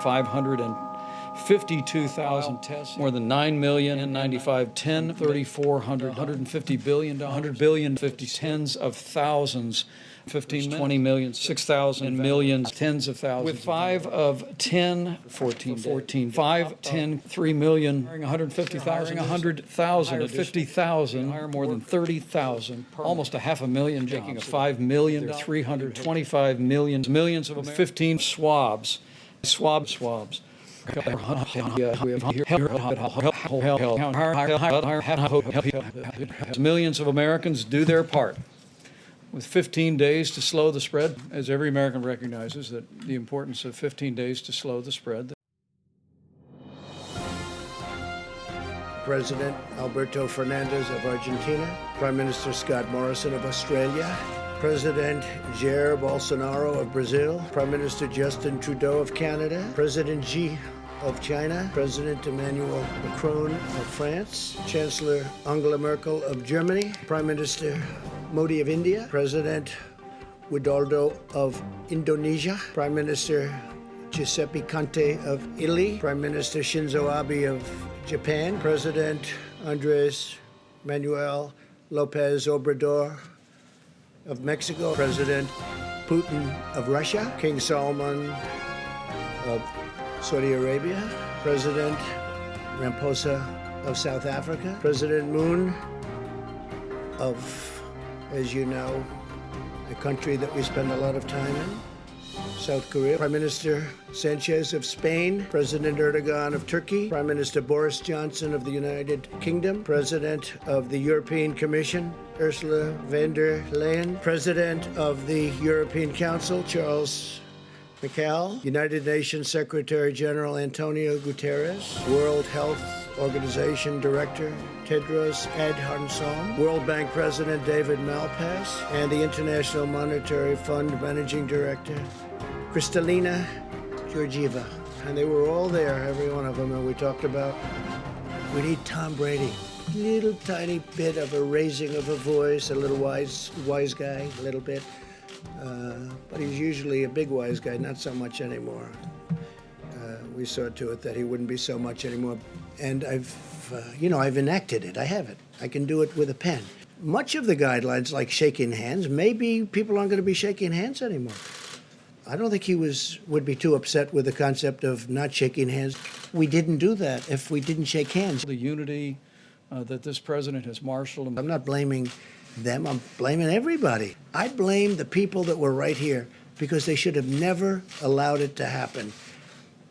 552,000 tests, more than 9 million, N95, 10, 3,400, $150 billion, 100 billion, 50 tens of thousands, 15, 20 million, 6,000 millions, tens of thousands. With 5 of 10, 14, 5, 10, 3 million, 150,000, 100,000, 50,000, hire more than 30,000, almost a half a million, making a 5 million, 325 million, millions of 15 swabs. Millions of Americans do their part. With 15 days to slow the spread, as every American recognizes that the importance of 15 days to slow the spread. President Alberto Fernandez of Argentina, Prime Minister Scott Morrison of Australia, President Jair Bolsonaro of Brazil, Prime Minister Justin Trudeau of Canada, President Xi of China, President Emmanuel Macron of France, Chancellor Angela Merkel of Germany, Prime Minister Modi of India, President Widodo of Indonesia, Prime Minister Giuseppe Conte of Italy, Prime Minister Shinzo Abe of Japan, President Andres Manuel Lopez Obrador of Mexico, President Putin of Russia, King Salman of Saudi Arabia, President Ramaphosa of South Africa, President Moon of, as you know, a country that we spend a lot of time in, South Korea, Prime Minister Sanchez of Spain, President Erdogan of Turkey, Prime Minister Boris Johnson of the United Kingdom, President of the European Commission, Ursula von der Leyen, President of the European Council, Charles Michel, United Nations Secretary General Antonio Guterres, World Health Organization Director Tedros Adhanom, World Bank President David Malpass, and the International Monetary Fund Managing Director Kristalina Georgieva. And they were all there, every one of them, and we talked about, we need Tom Brady. Little tiny bit of a raising of a voice, a little wise guy, a little bit. But he's usually a big wise guy, not so much anymore. We saw to it that he wouldn't be so much anymore. And I've enacted it. I have it. I can do it with a pen. Much of the guidelines, like shaking hands, maybe people aren't going to be shaking hands anymore. I don't think he would be too upset with the concept of not shaking hands. We didn't do that if we didn't shake hands. The unity that this president has marshaled. I'm not blaming them. I'm blaming everybody. I blame the people that were right here because they should have never allowed it to happen.